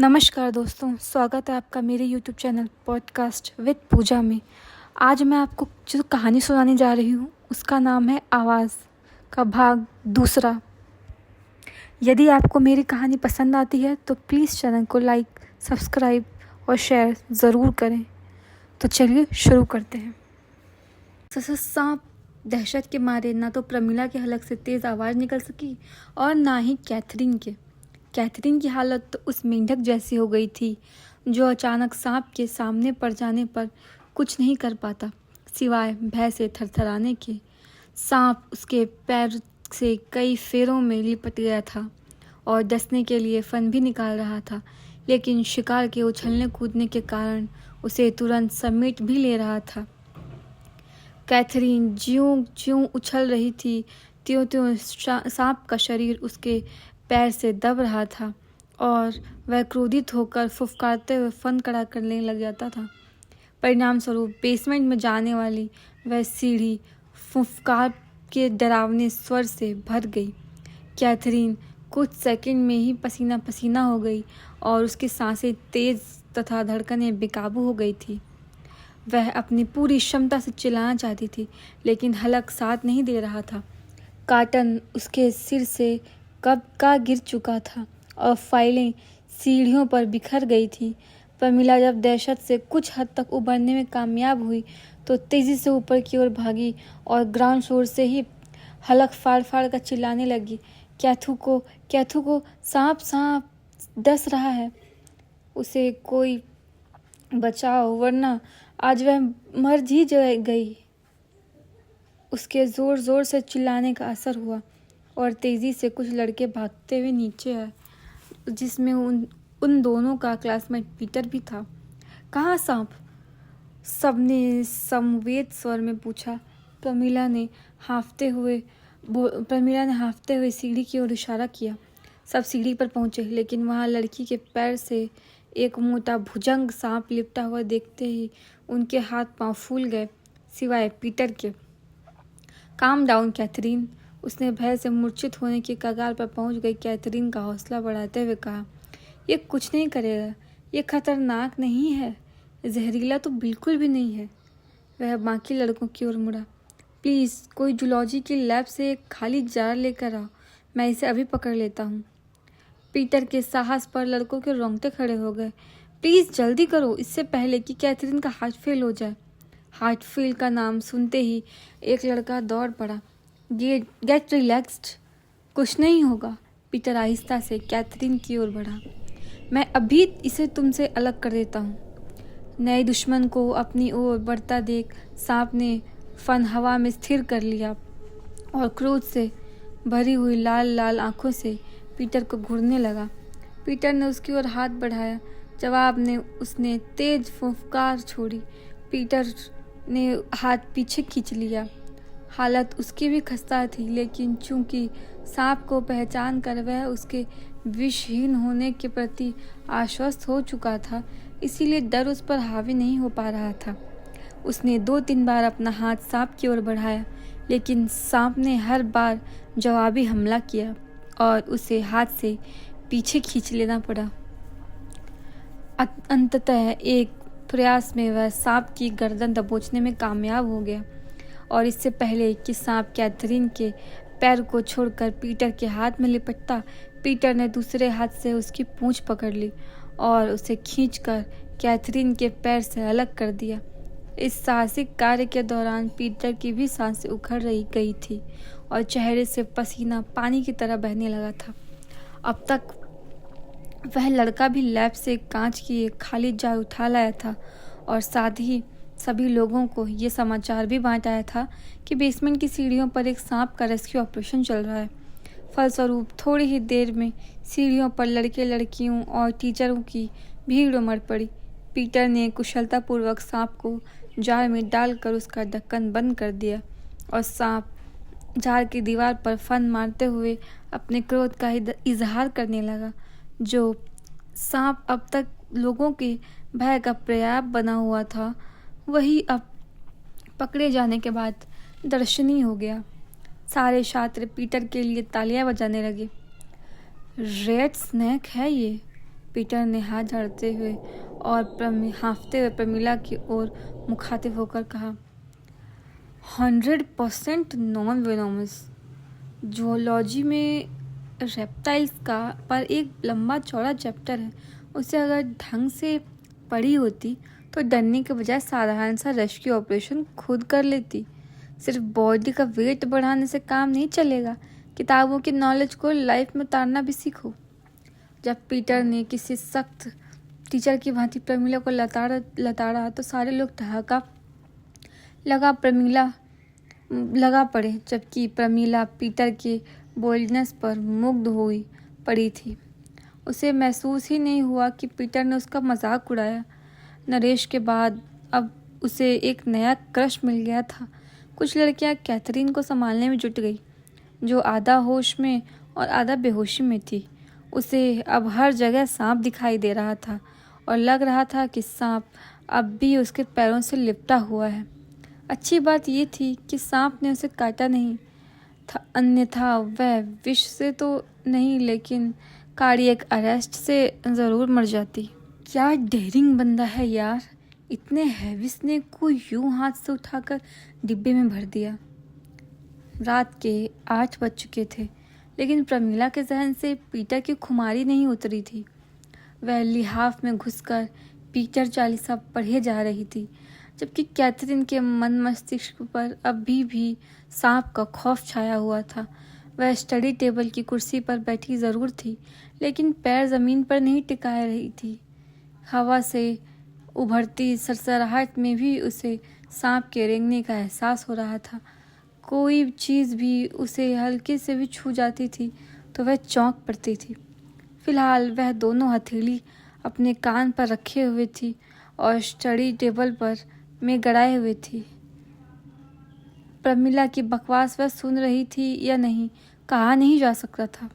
नमस्कार दोस्तों, स्वागत है आपका मेरे YouTube चैनल पॉडकास्ट विद पूजा में। आज मैं आपको जो कहानी सुनाने जा रही हूँ उसका नाम है आवाज़ का भाग दूसरा। यदि आपको मेरी कहानी पसंद आती है तो प्लीज़ चैनल को लाइक, सब्सक्राइब और शेयर ज़रूर करें। तो चलिए शुरू करते हैं। सांप दहशत के मारे ना तो प्रमिला के हलक से तेज़ आवाज़ निकल सकी और ना ही कैथरीन की हालत तो उस मेंढक जैसी हो गई थी जो अचानक सांप के सामने पड़ जाने पर कुछ नहीं कर पाता सिवाय भय से थरथराने के। सांप उसके पैर से कई फेरों में लिपट गया था और डसने के लिए फन भी निकाल रहा था, लेकिन शिकार के उछलने कूदने के कारण उसे तुरंत समेट भी ले रहा था। कैथरीन ज्यों ज्यों उछल रही थी त्यों त्यों सांप का शरीर उसके पैर से दब रहा था और वह क्रोधित होकर फुफकारते हुए फन खड़ा करने लग जाता था। परिणाम स्वरूप बेसमेंट में जाने वाली वह सीढ़ी फुफकार के डरावने स्वर से भर गई। कैथरीन कुछ सेकंड में ही पसीना पसीना हो गई और उसकी सांसें तेज तथा धड़कनें बेकाबू हो गई थी। वह अपनी पूरी क्षमता से चिल्लाना चाहती थी, लेकिन हलक साथ नहीं दे रहा था। कार्टन उसके सिर से कब का गिर चुका था और फाइलें सीढ़ियों पर बिखर गई थी। प्रमिला जब दहशत से कुछ हद तक उबरने में कामयाब हुई तो तेज़ी से ऊपर की ओर भागी और ग्राउंड फ्लोर से ही हलक फाड़ फाड़ कर चिल्लाने लगी, कैथू को सांप डस रहा है, उसे कोई बचाओ वरना आज वह मर ही गई। उसके ज़ोर ज़ोर से चिल्लाने का असर हुआ और तेज़ी से कुछ लड़के भागते हुए नीचे आए, जिसमें उन दोनों का क्लासमेट पीटर भी था। कहाँ सांप? सबने समवेत स्वर में पूछा। प्रमिला ने हाँफते हुए सीढ़ी की ओर इशारा किया। सब सीढ़ी पर पहुंचे, लेकिन वहां लड़की के पैर से एक मोटा भुजंग सांप लिपटा हुआ देखते ही उनके हाथ पांव फूल गए, सिवाय पीटर के। काम डाउन कैथरीन, उसने भय से मूर्छित होने की कगार पर पहुंच गई कैथरीन का हौसला बढ़ाते हुए कहा। ये कुछ नहीं करेगा, ये खतरनाक नहीं है, जहरीला तो बिल्कुल भी नहीं है। वह बाकी लड़कों की ओर मुड़ा। प्लीज़ कोई जूलॉजी की लैब से एक खाली जार लेकर आओ, मैं इसे अभी पकड़ लेता हूँ। पीटर के साहस पर लड़कों के रोंगटे खड़े हो गए। प्लीज़ जल्दी करो, इससे पहले कि कैथरीन का हार्ट फेल हो जाए। हार्ट फेल का नाम सुनते ही एक लड़का दौड़ पड़ा। गेट रिलैक्स्ड, कुछ नहीं होगा। पीटर आहिस्ता से कैथरीन की ओर बढ़ा। मैं अभी इसे तुमसे अलग कर देता हूँ। नए दुश्मन को अपनी ओर बढ़ता देख सांप ने फन हवा में स्थिर कर लिया और क्रोध से भरी हुई लाल लाल आंखों से पीटर को घूरने लगा। पीटर ने उसकी ओर हाथ बढ़ाया। जवाब में उसने तेज फुफकार छोड़ी। पीटर ने हाथ पीछे खींच लिया। हालत उसकी भी खस्ता थी, लेकिन चूंकि सांप को पहचान कर वह उसके विषहीन होने के प्रति आश्वस्त हो चुका था, इसीलिए डर उस पर हावी नहीं हो पा रहा था। उसने 2-3 बार अपना हाथ सांप की ओर बढ़ाया, लेकिन सांप ने हर बार जवाबी हमला किया और उसे हाथ से पीछे खींच लेना पड़ा। अंततः एक प्रयास में वह सांप की गर्दन दबोचने में कामयाब हो गया और इससे पहले कि सांप कैथरीन के पैर को छोड़कर पीटर के हाथ में लिपटता, पीटर ने दूसरे हाथ से उसकी पूंछ पकड़ ली और उसे खींचकर कैथरीन के पैर से अलग कर दिया। इस साहसिक कार्य के दौरान पीटर की भी सांसें उखड़ गई थी और चेहरे से पसीना पानी की तरह बहने लगा था। अब तक वह लड़का भी लैब से कांच की एक खाली जार उठा लाया था और साथ ही सभी लोगों को ये समाचार भी बांट आया था कि बेसमेंट की सीढ़ियों पर एक सांप का रेस्क्यू ऑपरेशन चल रहा है। फलस्वरूप थोड़ी ही देर में सीढ़ियों पर लड़के लड़कियों और टीचरों की भीड़ उमड़ पड़ी। पीटर ने कुशलतापूर्वक सांप को जार में डालकर उसका ढक्कन बंद कर दिया और सांप जार की दीवार पर फन मारते हुए अपने क्रोध का इजहार करने लगा। जो सांप अब तक लोगों के भय का पर्याय बना हुआ था, वही अब पकड़े जाने के बाद दर्शनीय हो गया। सारे छात्र पीटर के लिए तालियां बजाने लगे। रेड स्नेक है ये, पीटर ने हाथ झाड़ते हुए और हाँफते हुए प्रमिला की ओर मुखातिब होकर कहा, 100% नॉन वेनोमस। जूलॉजी में रेप्टाइल्स का पर एक लंबा चौड़ा चैप्टर है, उसे अगर ढंग से पढ़ी होती तो डरने के बजाय साधारण सा रेस्क्यू ऑपरेशन खुद कर लेती। सिर्फ बॉडी का वेट बढ़ाने से काम नहीं चलेगा, किताबों की नॉलेज को लाइफ में उतारना भी सीखो। जब पीटर ने किसी सख्त टीचर की भांति प्रमिला को लताड़ा तो सारे लोग ठहाका लगा पड़े, जबकि प्रमिला पीटर के बोल्डनेस पर मुग्ध हुई पड़ी थी। उसे महसूस ही नहीं हुआ कि पीटर ने उसका मजाक उड़ाया। नरेश के बाद अब उसे एक नया क्रश मिल गया था। कुछ लड़कियां कैथरीन को संभालने में जुट गई, जो आधा होश में और आधा बेहोशी में थी। उसे अब हर जगह सांप दिखाई दे रहा था और लग रहा था कि सांप अब भी उसके पैरों से लिपटा हुआ है। अच्छी बात ये थी कि सांप ने उसे काटा नहीं था, अन्यथा वह विष से तो नहीं लेकिन कार्डियक अरेस्ट से ज़रूर मर जाती। क्या डेयरिंग बंदा है यार, इतने हैवी स्नेक को यूं हाथ से उठाकर डिब्बे में भर दिया। रात के 8 बज चुके थे, लेकिन प्रमिला के जहन से पीटर की खुमारी नहीं उतरी थी। वह लिहाफ में घुसकर पीटर चालीसा पढ़े जा रही थी, जबकि कैथरीन के मन मस्तिष्क पर अभी भी सांप का खौफ छाया हुआ था। वह स्टडी टेबल की कुर्सी पर बैठी जरूर थी, लेकिन पैर जमीन पर नहीं टिकाए रही थी। हवा से उभरती सरसराहट में भी उसे सांप के रेंगने का एहसास हो रहा था। कोई चीज़ भी उसे हल्के से भी छू जाती थी तो वह चौंक पड़ती थी। फिलहाल वह दोनों हथेली अपने कान पर रखे हुए थी और स्टडी टेबल पर में गड़ाए हुए थी। प्रमिला की बकवास वह सुन रही थी या नहीं, कहा नहीं जा सकता था।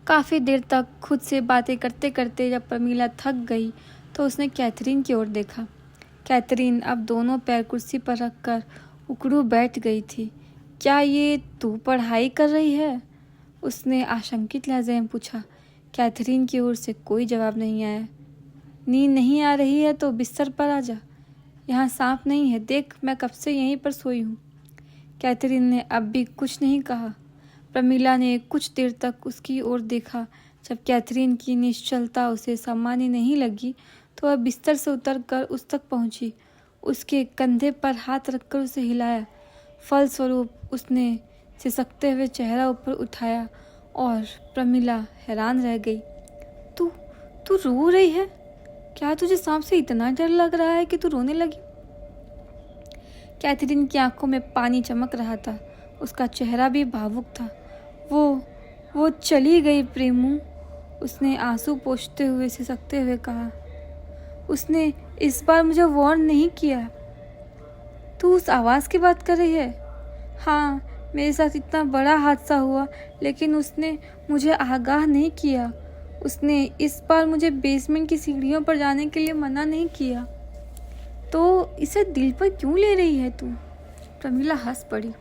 काफ़ी देर तक खुद से बातें करते करते जब प्रमिला थक गई तो उसने कैथरीन की ओर देखा। कैथरीन अब दोनों पैर कुर्सी पर रखकर उकड़ू बैठ गई थी। क्या ये तू पढ़ाई कर रही है? उसने आशंकित लहजे में पूछा। कैथरीन की ओर से कोई जवाब नहीं आया। नींद नहीं आ रही है तो बिस्तर पर आ जा, यहाँ सांप नहीं है, देख मैं कब से यहीं पर सोई हूँ। कैथरीन ने अब भी कुछ नहीं कहा। प्रमिला ने कुछ देर तक उसकी ओर देखा। जब कैथरीन की निश्चलता उसे सामान्य नहीं लगी तो वह बिस्तर से उतरकर उस तक पहुंची, उसके कंधे पर हाथ रखकर उसे हिलाया। फलस्वरूप उसने सिसकते हुए चेहरा ऊपर उठाया और प्रमिला हैरान रह गई। तू तू रो रही है? क्या तुझे सांप से इतना डर लग रहा है कि तू रोने लगी? कैथरीन की आंखों में पानी चमक रहा था, उसका चेहरा भी भावुक था। वो चली गई प्रेमू, उसने आंसू पोंछते हुए सिसकते हुए कहा। उसने इस बार मुझे वार्न नहीं किया। तू उस आवाज़ की बात कर रही है? हाँ, मेरे साथ इतना बड़ा हादसा हुआ लेकिन उसने मुझे आगाह नहीं किया। उसने इस बार मुझे बेसमेंट की सीढ़ियों पर जाने के लिए मना नहीं किया। तो इसे दिल पर क्यों ले रही है तू? प्रमिला हंस पड़ी।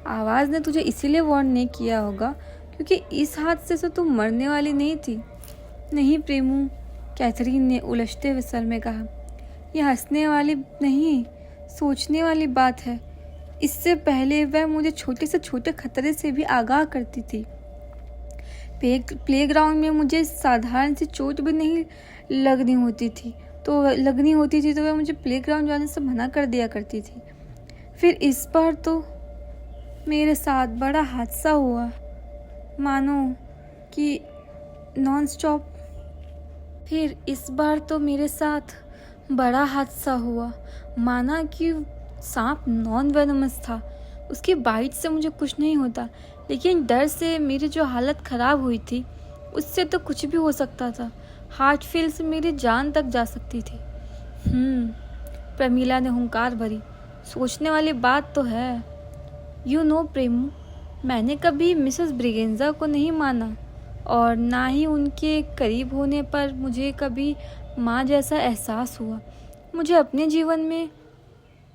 आवाज़ ने तुझे इसीलिए वार्न नहीं किया होगा क्योंकि इस हादसे से तू मरने वाली नहीं थी। नहीं प्रेमू, कैथरीन ने उलझते हुए सर में कहा। यह हंसने वाली नहीं, सोचने वाली बात है। इससे पहले वह मुझे छोटे से छोटे खतरे से भी आगाह करती थी। प्लेग्राउंड में मुझे साधारण सी चोट भी नहीं लगनी होती थी तो वह मुझे प्लेग्राउंड जाने से मना कर दिया करती थी। फिर इस बार तो मेरे साथ बड़ा हादसा हुआ, मानो कि नॉन स्टॉप। फिर इस बार तो मेरे साथ बड़ा हादसा हुआ, माना कि सांप नॉन वेनमस था। उसकी बाइट से मुझे कुछ नहीं होता, लेकिन डर से मेरी जो हालत ख़राब हुई थी उससे तो कुछ भी हो सकता था। हार्ट फेल से मेरी जान तक जा सकती थी। प्रमिला ने हुंकार भरी। सोचने वाली बात तो है। यू नो प्रेमू, मैंने कभी मिसेस ब्रिगेंजा को नहीं माना और ना ही उनके करीब होने पर मुझे कभी माँ जैसा एहसास हुआ। मुझे अपने जीवन में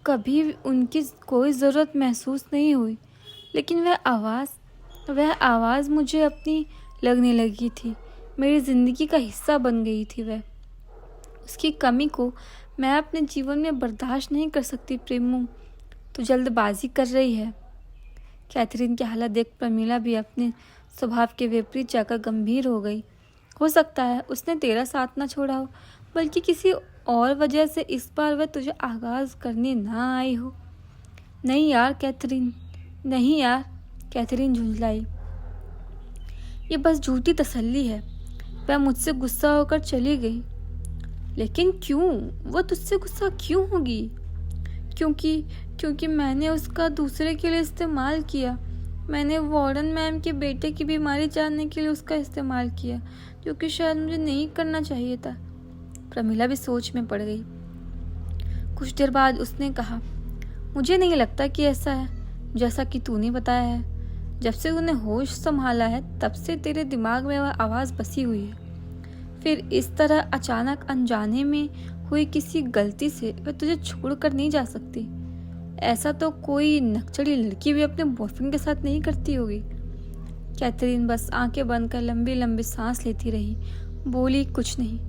कभी उनकी कोई ज़रूरत महसूस नहीं हुई, लेकिन वह आवाज़ मुझे अपनी लगने लगी थी। मेरी ज़िंदगी का हिस्सा बन गई थी वह। उसकी कमी को मैं अपने जीवन में बर्दाश्त नहीं कर सकती। प्रेमू, तू जल्दबाजी कर रही है। कैथरीन की हालत देख प्रमीला भी अपने स्वभाव के विपरीत जाकर गंभीर हो गई। हो सकता है उसने तेरा साथ न छोड़ा हो, बल्कि किसी और वजह से इस बार वह तुझे आगाज करने ना आई हो। नहीं यार कैथरीन, नहीं यार, कैथरीन झुंझलाई। ये बस झूठी तसल्ली है। वह मुझसे गुस्सा होकर चली गई। लेकिन क्यों? वह तुझसे गुस्सा क्यों होगी? क्योंकि मैंने उसका दूसरे के लिए इस्तेमाल किया। मैंने वार्डन मैम के बेटे की बीमारी जानने के लिए उसका इस्तेमाल किया, जो कि शायद मुझे नहीं करना चाहिए था। प्रमीला भी सोच में पड़ गई। कुछ देर बाद उसने कहा, मुझे नहीं लगता कि ऐसा है जैसा कि तूने बताया है। जब से तूने होश संभाला है तब से तेरे दिमाग में वह आवाज़ बसी हुई है। फिर इस तरह अचानक अनजाने में हुई किसी गलती से वह तुझे छोड़कर नहीं जा सकती। ऐसा तो कोई नकचड़ी लड़की भी अपने बॉयफ्रेंड के साथ नहीं करती होगी। कैथरीन बस आंखें बंद कर लंबी लंबी सांस लेती रही, बोली कुछ नहीं।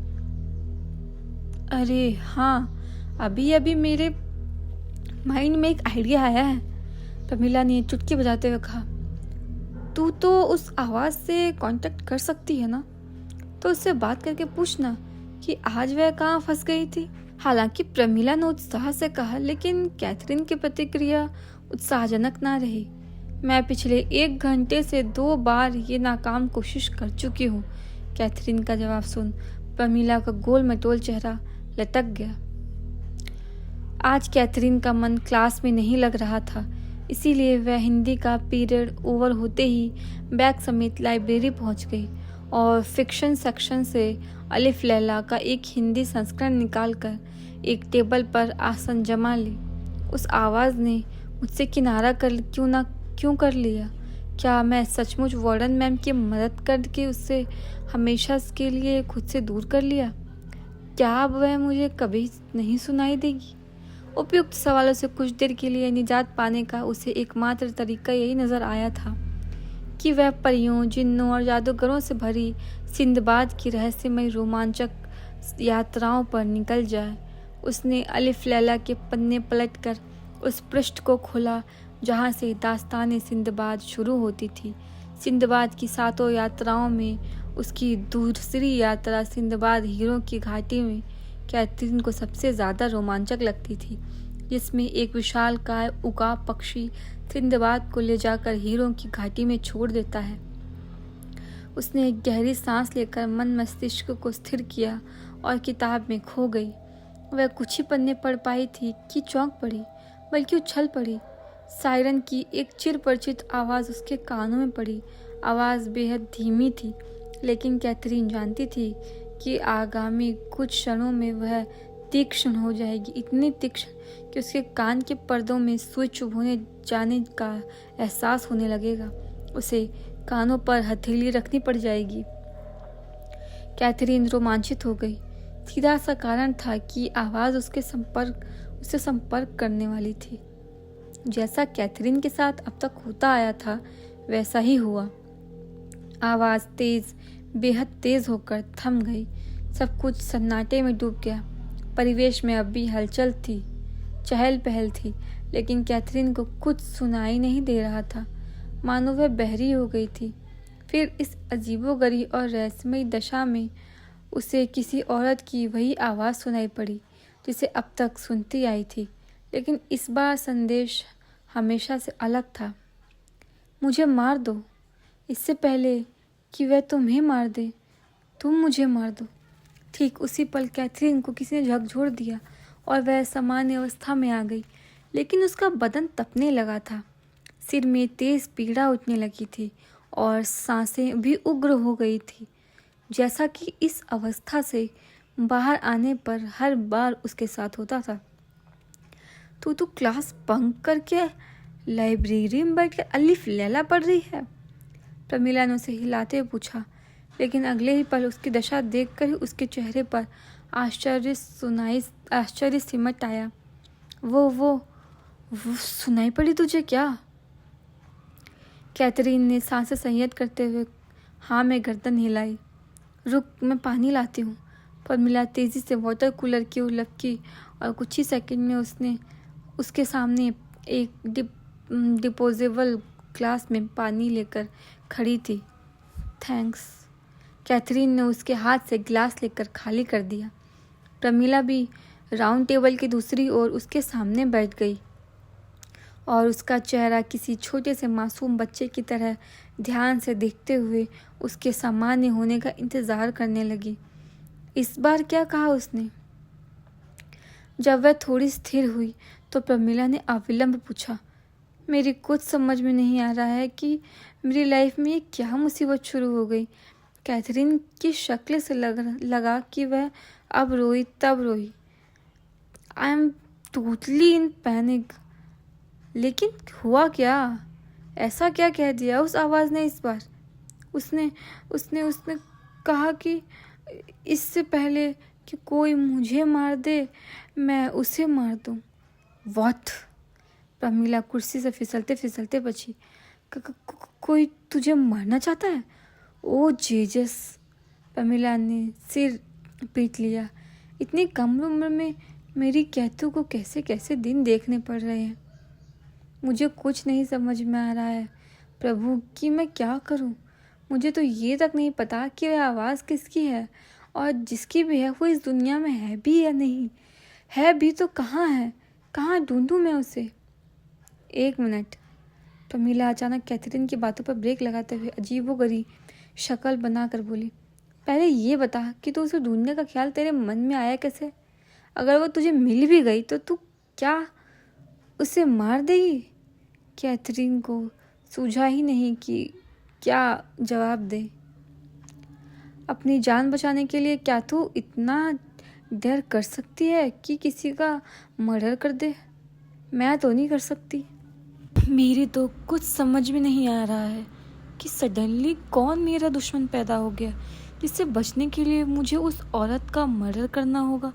अरे हाँ, अभी अभी मेरे माइंड में एक आइडिया आया है, प्रमीला ने चुटकी बजाते हुए कहा। तू तो उस आवाज़ से कांटेक्ट कर सकती है ना, तो उससे बात करके पूछना कि आज वह कहाँ फंस गई थी। हालांकि प्रमीला ने उत्साह से कहा, लेकिन कैथरीन की प्रतिक्रिया उत्साहजनक ना रही। मैं पिछले 1 घंटे से 2 बार ये नाकाम कोशिश कर चुकी हूँ। कैथरीन का जवाब सुन प्रमीला का गोल मटोल चेहरा लटक गया। आज कैथरीन का मन क्लास में नहीं लग रहा था, इसीलिए वह हिंदी का पीरियड ओवर होते ही बैग समेत लाइब्रेरी पहुंच गई और फिक्शन सेक्शन से अलिफ लैला का एक हिंदी संस्करण निकालकर एक टेबल पर आसन जमा ली। उस आवाज़ ने मुझसे किनारा क्यों कर लिया? क्या मैं सचमुच वार्डन मैम की मदद करके उससे हमेशा के लिए खुद से दूर कर लिया? क्या अब वह मुझे कभी नहीं सुनाई देगी? उपयुक्त सवालों से कुछ देर के लिए निजात पाने का उसे एकमात्र तरीका यही नजर आया था कि वह परियों, जिन्नों और जादूगरों से भरी सिंदबाद की रहस्यमय रोमांचक यात्राओं पर निकल जाए। उसने अलिफ लैला के पन्ने पलटकर उस पृष्ठ को खोला जहाँ से दास्तान सिंदबाद शुरू होती थी। सिंदबाद की 7 यात्राओं में उसकी दूसरी यात्रा सिंदबाद हीरों की घाटी में कैथरीन को सबसे ज़्यादा रोमांचक लगती थी, जिसमें एक विशालकाय उकाब पक्षी सिंदबाद को ले जाकर हीरों की घाटी में छोड़ देता है। उसने एक गहरी सांस लेकर मन मस्तिष्क को स्थिर किया और किताब में खो गई। वह कुछ ही पन्ने पढ़ पाई थी कि चौंक पड़ी, बल्कि उछल पड़ी। सायरन की एक चिरपरिचित आवाज़ उसके कानों में पड़ी। आवाज़ बेहद धीमी थी, लेकिन कैथरीन जानती थी कि आगामी कुछ क्षणों में वह तीक्ष्ण हो जाएगी, इतनी तीक्ष्ण कि उसके कान के पर्दों में सुई चुभने जाने का एहसास होने लगेगा। उसे कानों पर हथेली रखनी पड़ जाएगी। कैथरीन रोमांचित हो गई। सीधा सा कारण था कि आवाज़ उससे संपर्क करने वाली थी। जैसा कैथरीन के साथ अब तक होता आया था, वैसा ही हुआ। आवाज़ बेहद तेज होकर थम गई। सब कुछ सन्नाटे में डूब गया। परिवेश में अब भी हलचल थी, चहल पहल थी, लेकिन कैथरीन को कुछ सुनाई नहीं दे रहा था, मानो वह बहरी हो गई थी। फिर इस अजीबोगरीब और रहस्यमयी दशा में उसे किसी औरत की वही आवाज़ सुनाई पड़ी जिसे अब तक सुनती आई थी, लेकिन इस बार संदेश हमेशा से अलग था। मुझे मार दो, इससे पहले कि वह तुम्हें मार दे, तुम मुझे मार दो। ठीक उसी पल कैथरीन को किसी ने झकझोर दिया और वह सामान्य अवस्था में आ गई, लेकिन उसका बदन तपने लगा था। सिर में तेज पीड़ा उठने लगी थी और सांसें भी उग्र हो गई थी, जैसा कि इस अवस्था से बाहर आने पर हर बार उसके साथ होता था। तू क्लास बंक करके लाइब्रेरी में बैठ के अलिफ लैला पढ़ रही है? प्रमीला ने उसे हिलाते हुए पूछा, लेकिन अगले ही पल उसकी दशा देखकर ही उसके चेहरे पर आश्चर्य सिमट आया। वो सुनाई पड़ी तुझे क्या? कैथरीन ने सांसें संयत करते हुए हाँ में गर्दन हिलाई। रुक, मैं पानी लाती हूँ। प्रमिला तेज़ी से वाटर कूलर की ओर लपकी और कुछ ही सेकंड में उसने उसके सामने एक डिपोजेबल ग्लास में पानी लेकर खड़ी थी। थैंक्स। कैथरीन ने उसके हाथ से ग्लास लेकर खाली कर दिया। प्रमिला भी राउंड टेबल की दूसरी ओर उसके सामने बैठ गई और उसका चेहरा किसी छोटे से मासूम बच्चे की तरह ध्यान से देखते हुए उसके सामान्य होने का इंतज़ार करने लगी। इस बार क्या कहा उसने? जब वह थोड़ी स्थिर हुई तो प्रमिला ने अविलंब पूछा, मेरी कुछ समझ में नहीं आ रहा है कि मेरी लाइफ में ये क्या मुसीबत शुरू हो गई। कैथरीन की शक्ल से लगा कि वह अब रोई तब रोई। I am totally in panic. लेकिन हुआ क्या? ऐसा क्या कह दिया उस आवाज़ ने इस बार? उसने उसने उसने कहा कि इससे पहले कि कोई मुझे मार दे मैं उसे मार दूं। व्हाट? प्रमिला कुर्सी से फिसलते फिसलते बची। कोई तुझे मारना चाहता है? ओ जीजस! प्रमिला ने सिर पीट लिया। इतनी कम उम्र में मेरी कैथू को कैसे कैसे दिन देखने पड़ रहे हैं। मुझे कुछ नहीं समझ में आ रहा है प्रभु कि मैं क्या करूं। मुझे तो ये तक नहीं पता कि वह आवाज़ किसकी है, और जिसकी भी है वो इस दुनिया में है भी या नहीं। है भी तो कहाँ है? कहाँ ढूंढूं मैं उसे? 1 मिनट। प्रमिला अचानक कैथरीन की बातों पर ब्रेक लगाते हुए अजीबोगरीब शक्ल बनाकर बोली, पहले ये बता कि तू उसे ढूंढने का ख्याल तेरे मन में आया कैसे? अगर वो तुझे मिल भी गई तो तू क्या उसे मार देगी? कैथरीन को सूझा ही नहीं कि क्या जवाब दे। अपनी जान बचाने के लिए क्या तू इतना डर कर सकती है कि किसी का मर्डर कर दे? मैं तो नहीं कर सकती। मेरी तो कुछ समझ में नहीं आ रहा है कि सडनली कौन मेरा दुश्मन पैदा हो गया जिससे बचने के लिए मुझे उस औरत का मर्डर करना होगा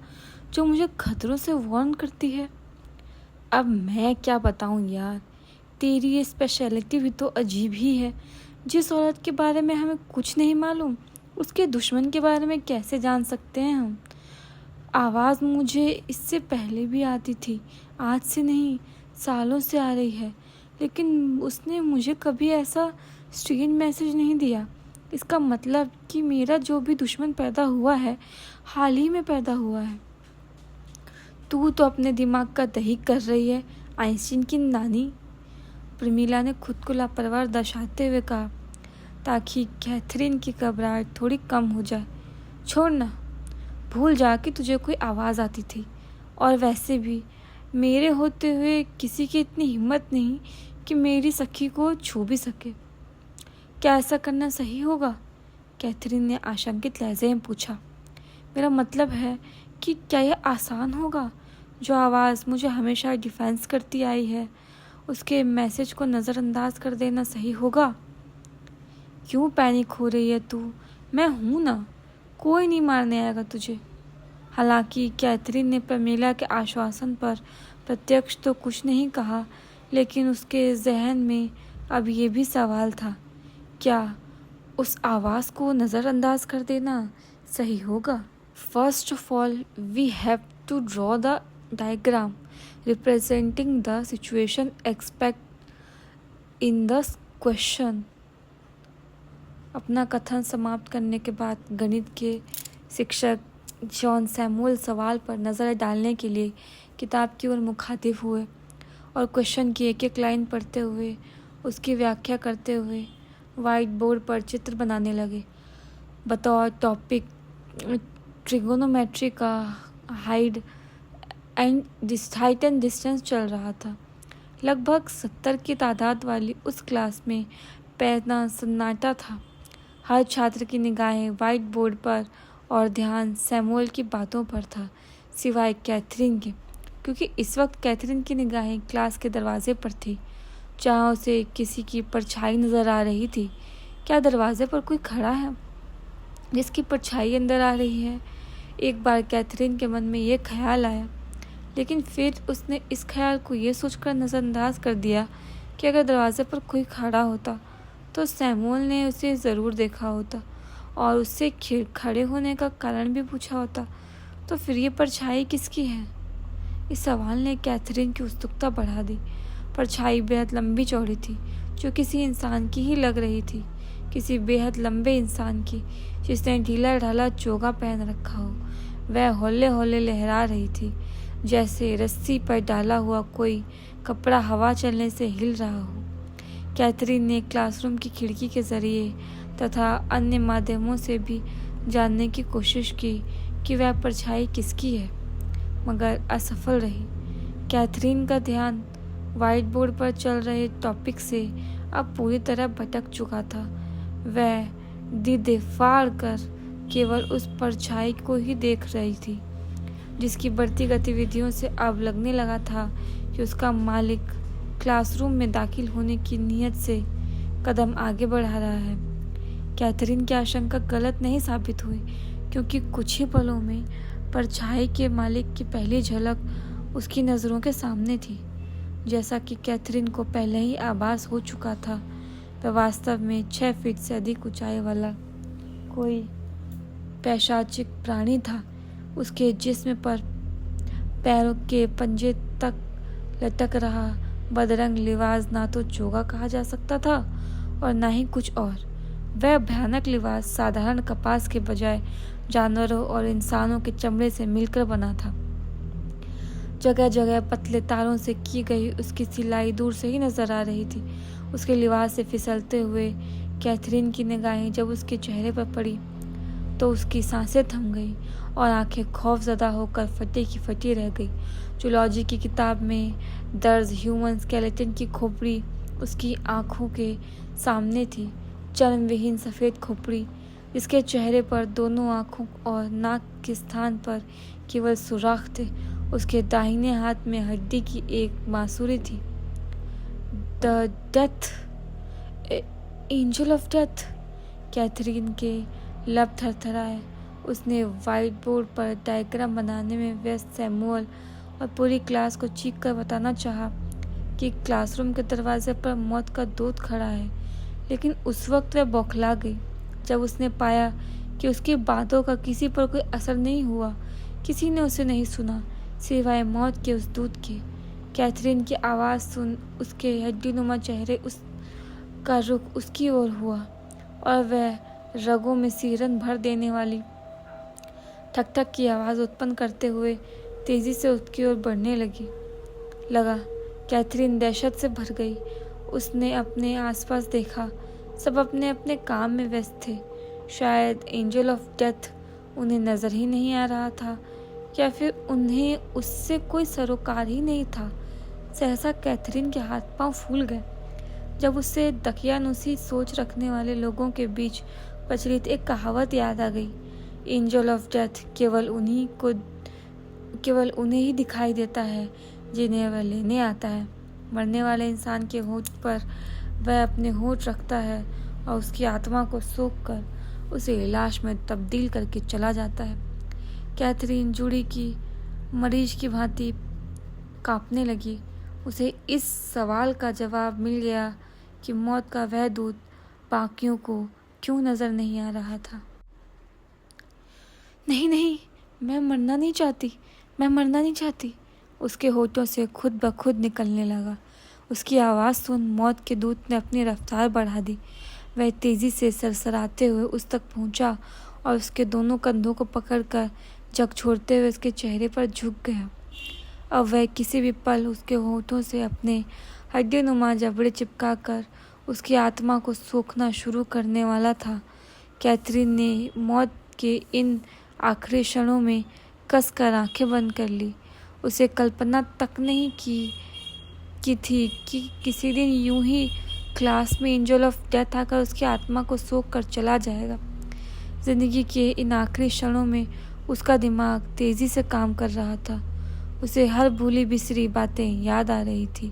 जो मुझे खतरों से वार्न करती है। अब मैं क्या बताऊं यार, तेरी ये स्पेशलिटी भी तो अजीब ही है। जिस औरत के बारे में हमें कुछ नहीं मालूम उसके दुश्मन के बारे में कैसे जान सकते हैं हम? आवाज़ मुझे इससे पहले भी आती थी, आज से नहीं सालों से आ रही है, लेकिन उसने मुझे कभी ऐसा स्ट्रेंज मैसेज नहीं दिया। इसका मतलब कि मेरा जो भी दुश्मन पैदा हुआ है हाल ही में पैदा हुआ है। तू तो अपने दिमाग का दही कर रही है आइंस्टीन की नानी। प्रमिला ने खुद को लापरवाह दर्शाते हुए कहा ताकि कैथरीन की घबराहट थोड़ी कम हो जाए। छोड़ ना, भूल जा कि तुझे कोई आवाज़ आती थी, और वैसे भी मेरे होते हुए किसी की इतनी हिम्मत नहीं कि मेरी सखी को छू भी सके। क्या ऐसा करना सही होगा? कैथरीन ने आशंकित लहजे में पूछा। मेरा मतलब है कि क्या यह आसान होगा? जो आवाज़ मुझे हमेशा डिफेंस करती आई है उसके मैसेज को नज़रअंदाज कर देना सही होगा? क्यों पैनिक हो रही है तू? मैं हूं ना, कोई नहीं मारने आएगा तुझे। हालांकि कैथरीन ने प्रमिला के आश्वासन पर प्रत्यक्ष तो कुछ नहीं कहा, लेकिन उसके जहन में अब ये भी सवाल था, क्या उस आवाज़ को नज़रअंदाज कर देना सही होगा? First of all we have to draw the diagram representing the situation expect in the question. अपना कथन समाप्त करने के बाद गणित के शिक्षक जॉन सैमुअल सवाल पर नज़र डालने के लिए किताब की ओर मुखातिब हुए और क्वेश्चन की एक एक लाइन पढ़ते हुए उसकी व्याख्या करते हुए वाइट बोर्ड पर चित्र बनाने लगे। बतौर टॉपिक ट्रिगोनोमेट्री का हाइट एंड डिस्टेंस चल रहा था। लगभग 70 की तादाद वाली उस क्लास में पैना सन्नाटा था। हर छात्र की निगाहें वाइट बोर्ड पर और ध्यान सैमुअल की बातों पर था, सिवाय कैथरीन के, क्योंकि इस वक्त कैथरीन की निगाहें क्लास के दरवाजे पर थी, जहाँ उसे किसी की परछाई नज़र आ रही थी। क्या दरवाजे पर कोई खड़ा है जिसकी परछाई अंदर आ रही है? एक बार कैथरीन के मन में ये ख्याल आया, लेकिन फिर उसने इस ख्याल को ये सोचकर नज़रअंदाज कर दिया कि अगर दरवाजे पर कोई खड़ा होता तो सैमुअल ने उसे ज़रूर देखा होता और उससे खड़े होने का कारण भी पूछा होता तो फिर ये परछाई किसकी है? इस सवाल ने कैथरीन की उत्सुकता बढ़ा दी। परछाई बेहद लंबी चौड़ी थी, जो किसी इंसान की ही लग रही थी, किसी बेहद लंबे इंसान की जिसने ढीला ढाला चोगा पहन रखा हो। वह हौले हौले लहरा रही थी, जैसे रस्सी पर डाला हुआ कोई कपड़ा हवा चलने से हिल रहा हो। कैथरीन ने क्लासरूम की खिड़की के जरिए तथा अन्य माध्यमों से भी जानने की कोशिश की कि वह परछाई किसकी है, मगर असफल रही। कैथरीन का ध्यान व्हाइट बोर्ड पर चल रहे टॉपिक से अब पूरी तरह भटक चुका था। वह दीदे फाड़ कर केवल उस परछाई को ही देख रही थी, जिसकी बढ़ती गतिविधियों से अब लगने लगा था कि उसका मालिक क्लासरूम में दाखिल होने की नीयत से कदम आगे बढ़ा रहा है। कैथरीन की आशंका गलत नहीं साबित हुई, क्योंकि कुछ ही पलों में परछाई के मालिक की पहली झलक उसकी नज़रों के सामने थी। जैसा कि कैथरीन को पहले ही आभास हो चुका था, वह वास्तव में 6 फीट से अधिक ऊंचाई वाला कोई पैशाचिक प्राणी था। उसके जिस्म पर पैरों के पंजे तक लटक रहा बदरंग लिबास ना तो चोगा कहा जा सकता था और ना ही कुछ और। वह भयानक लिबास साधारण कपास के बजाय जानवरों और इंसानों के चमड़े से मिलकर बना था। जगह जगह पतले तारों से की गई उसकी सिलाई दूर से ही नजर आ रही थी। उसके लिबास से फिसलते हुए कैथरीन की निगाहें जब उसके चेहरे पर पड़ी तो उसकी सांसें थम गई और आंखें खौफजदा होकर फटी की फटी रह गई। जूलॉजी की किताब में दर्ज ह्यूमन स्केलेटन की खोपड़ी उसकी आंखों के सामने थी, चर्मविहीन सफ़ेद खोपड़ी जिसके चेहरे पर दोनों आंखों और नाक के स्थान पर केवल सुराख थे। उसके दाहिने हाथ में हड्डी की एक बांसुरी थी। The death angel of death. Catherine के लब थरथराए। उसने व्हाइट बोर्ड पर डायग्राम बनाने में व्यस्त सैमुअल और पूरी क्लास को चीख कर बताना चाहा कि क्लासरूम के दरवाजे पर मौत का दूत खड़ा है, लेकिन उस वक्त वह बौखला गई जब उसने पाया कि उसकी बातों का किसी पर कोई असर नहीं हुआ। किसी ने उसे नहीं सुना सिवाय मौत के उस दूत के। कैथरीन की आवाज़ सुन उसके हड्डीनुमा चेहरे उसका रुख उसकी ओर हुआ और वह रगों में सीरन भर देने वाली ठक ठक की आवाज़ उत्पन्न करते हुए तेज़ी से उसकी ओर बढ़ने लगा। कैथरीन दहशत से भर गई। उसने अपने आसपास देखा, सब अपने अपने काम में व्यस्त थे। शायद एंजल ऑफ डेथ उन्हें नज़र ही नहीं आ रहा था या फिर उन्हें उससे कोई सरोकार ही नहीं था। सहसा कैथरीन के हाथ पांव फूल गए जब उसे दकियानुसी सोच रखने वाले लोगों के बीच प्रचलित एक कहावत याद आ गई, एंजल ऑफ डेथ केवल उन्हें ही दिखाई देता है जिन्हें वह लेने आता है। मरने वाले इंसान के होठ पर वह अपने होठ रखता है और उसकी आत्मा को सोख कर उसे लाश में तब्दील करके चला जाता है। कैथरीन जूड़ी की मरीज की भांति कांपने लगी। उसे इस सवाल का जवाब मिल गया कि मौत का वह दूत बाकियों को क्यों नजर नहीं आ रहा था। नहीं, मैं मरना नहीं चाहती। उसके होठों से खुद ब खुद निकलने लगा। उसकी आवाज़ सुन मौत के दूत ने अपनी रफ्तार बढ़ा दी। वह तेज़ी से सरसराते हुए उस तक पहुंचा और उसके दोनों कंधों को पकड़कर जग छोड़ते हुए उसके चेहरे पर झुक गया। अब वह किसी भी पल उसके होठों से अपने हड्डीनुमा जबड़े चिपका कर उसकी आत्मा को सोखना शुरू करने वाला था। कैथरीन ने मौत के इन आखिरी क्षणों में कसकर आंखें बंद कर ली। उसे कल्पना तक नहीं की थी कि किसी दिन यूं ही क्लास में एंजल ऑफ डेथ आकर उसकी आत्मा को सोख कर चला जाएगा। जिंदगी के इन आखिरी क्षणों में उसका दिमाग तेज़ी से काम कर रहा था। उसे हर भूली बिसरी बातें याद आ रही थी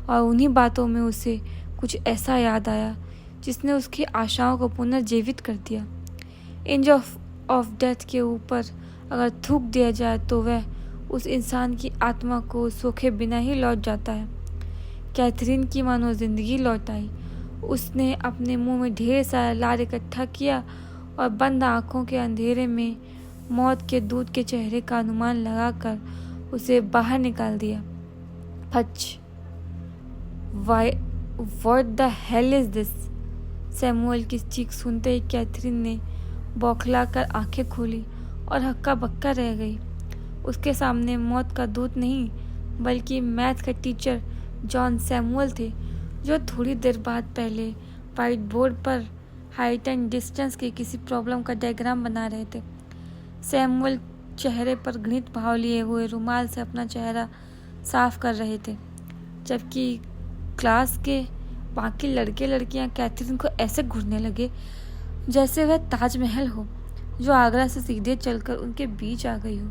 और उन्हीं बातों में उसे कुछ ऐसा याद आया जिसने उसकी आशाओं को पुनर्जीवित कर दिया। एंजल ऑफ डेथ के ऊपर अगर थूक दिया जाए तो वह उस इंसान की आत्मा को सोखे बिना ही लौट जाता है। कैथरीन की मानो जिंदगी लौट आई। उसने अपने मुंह में ढेर सारा लार इकट्ठा किया और बंद आंखों के अंधेरे में मौत के दूत के चेहरे का अनुमान लगाकर उसे बाहर निकाल दिया। फच! What the hell is this? Samuel की चीख सुनते ही कैथरीन ने बौखलाकर आंखें खोली और हक्का बक्का रह गई। उसके सामने मौत का दूत नहीं बल्कि मैथ के टीचर जॉन सैमुअल थे, जो थोड़ी देर बाद पहले व्हाइट बोर्ड पर हाइट एंड डिस्टेंस की किसी प्रॉब्लम का डायग्राम बना रहे थे। सैमुअल चेहरे पर घृणित भाव लिए हुए रुमाल से अपना चेहरा साफ कर रहे थे, जबकि क्लास के बाकी लड़के लड़कियां कैथरीन को ऐसे घूरने लगे जैसे वह ताजमहल हो जो आगरा से सीधे चलकर उनके बीच आ गई हो।